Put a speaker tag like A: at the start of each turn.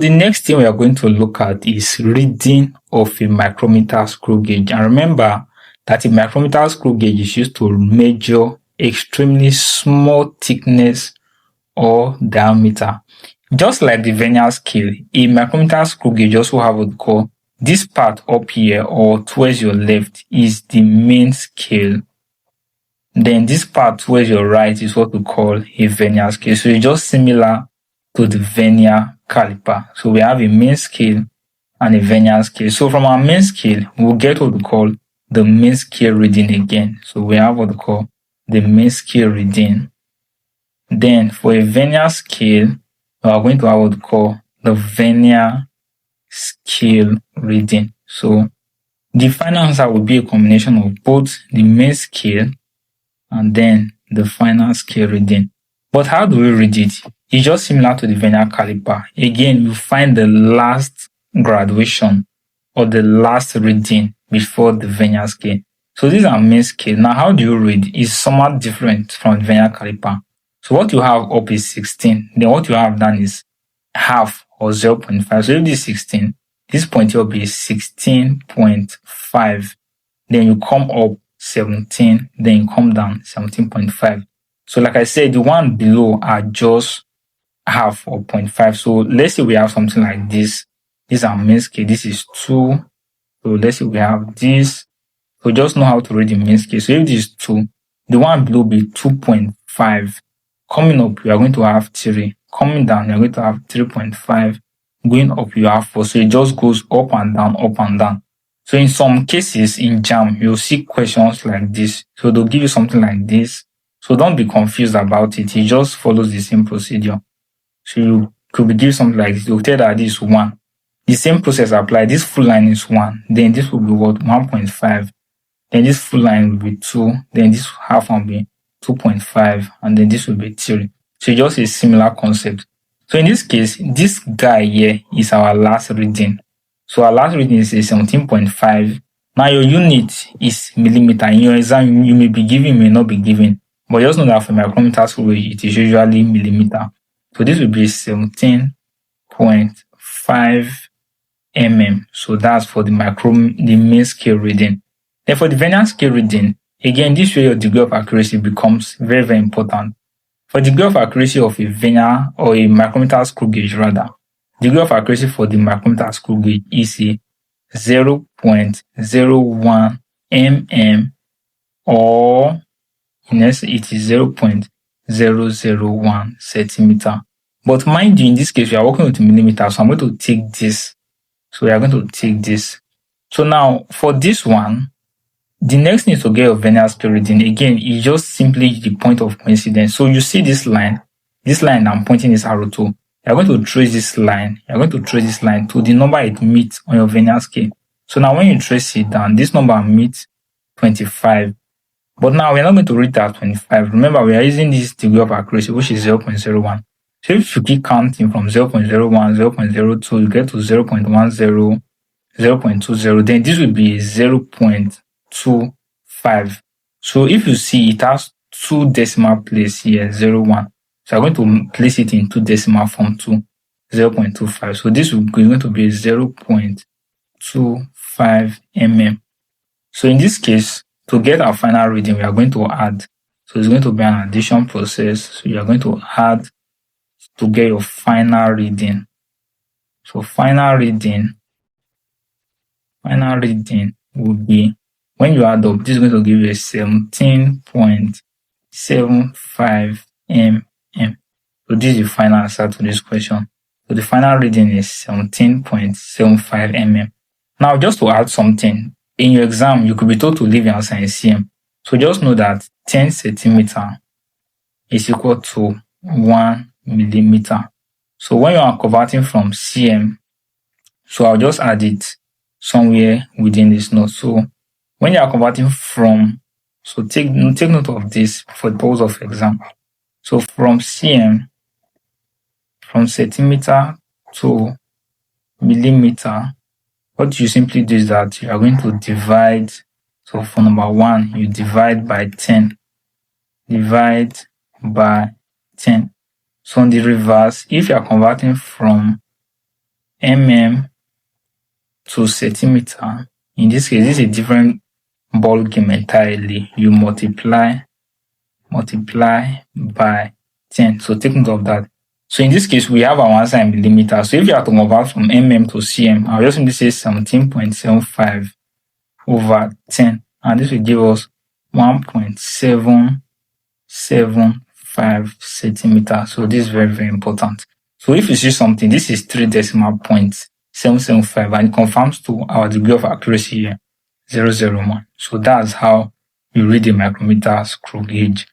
A: The next thing we are going to look at is reading of a micrometer screw gauge. And remember that a micrometer screw gauge is used to measure extremely small thickness or diameter. Just like the vernier scale, a micrometer screw gauge also have what we call this part up here or towards your left is the main scale. Then this part towards your right is what we call a vernier scale. So it's just similar to the vernier caliper. So we have a main scale and a vernier scale. So from our main scale, we'll get what we call the main scale reading again. So we have what we call the main scale reading. Then for a vernier scale, we are going to have what we call the vernier scale reading. So the final answer will be a combination of both the main scale and then the final scale reading. But how do we read it? It's just similar to the vernier caliper. Again, you find the last graduation or the last reading before the vernier scale. So these are main scale. Now, how do you read? It's somewhat different from the vernier caliper. So what you have up is 16. Then what you have down is half or 0.5. So if this is 16, this point here will be 16.5. Then you come up 17, then you come down 17.5. So like I said, the one below are just half or 0.5. So let's say we have something like this. These are main scale. This is 2. So let's say we have this. So just know how to read the main scale. So if this is 2, the one below will be 2.5. Coming up, you are going to have 3. Coming down, you are going to have 3.5. Going up, you have 4. So it just goes up and down, up and down. So in some cases in JAM, you'll see questions like this. So they'll give you something like this. So don't be confused about it. It just follows the same procedure. So you could be given something like this. They'll tell that this is 1. The same process applies. This full line is 1. Then this will be what? 1.5. Then this full line will be 2. Then this half will be 2.5. And then this will be 3. So it's just a similar concept. So in this case, this guy here is our last reading. So our last reading is 17.5. Now your unit is millimeter. In your exam, you may be given, may not be given. But just know that for micrometer screw, it is usually millimeter. So this will be 17.5 mm. So that's for the main scale reading. Then for the vernier scale reading, again, this way your degree of accuracy becomes very, very important. For the degree of accuracy of a vernier or a micrometer screw gauge rather, degree of accuracy for the micrometer screw gauge is a 0.01 mm or in essence it is 0.001 centimeter. But mind you, in this case, we are working with millimeters, so I'm going to take this. So we are going to take this. So now for this one, the next thing is to get your vernier scale reading. Again, it's just simply the point of coincidence. So you see this line I'm pointing this arrow to. You're going to trace this line. You're going to trace this line to the number it meets on your vernier scale. So now when you trace it down, this number meets 25. But now we're not going to read that 25. Remember, we are using this degree of accuracy, which is 0.01. So if you keep counting from 0.01, 0.02, you get to 0.10, 0.20, then this will be 0.25. So if you see, it has 2 decimal places here, 0.1. So I'm going to place it in 2 decimal form to 0.25. So this is going to be 0.25 mm. So in this case, to get our final reading, we are going to add. So it's going to be an addition process. So you are going to add to get your final reading. So final reading will be, when you add up, this is going to give you a 17.75 mm. So this is the final answer to this question. So the final reading is 17.75 mm. Now, just to add something, in your exam, you could be told to leave your answer in cm. So just know that 10 centimeter is equal to 1 millimeter. So when you are converting from cm, so I'll just add it somewhere within this note. So when you are converting from, so take note of this for the purpose of exam. So from cm, from centimeter to millimeter, what you simply do is that you are going to divide. So for number 1, you divide by 10. Divide by 10. So on the reverse, if you are converting from mm to centimeter. In this case, this is a different ball game entirely. You multiply by 10. So take note of that. So in this case, we have our answer in millimeters. So if you are to convert from mm to cm, I'll just simply say 17.75 over 10. And this will give us 1.775 centimeters. So this is very, very important. So if you see something, this is 3 decimal points, 775, and it confirms to our degree of accuracy here, 001. So that's how you read the micrometer screw gauge.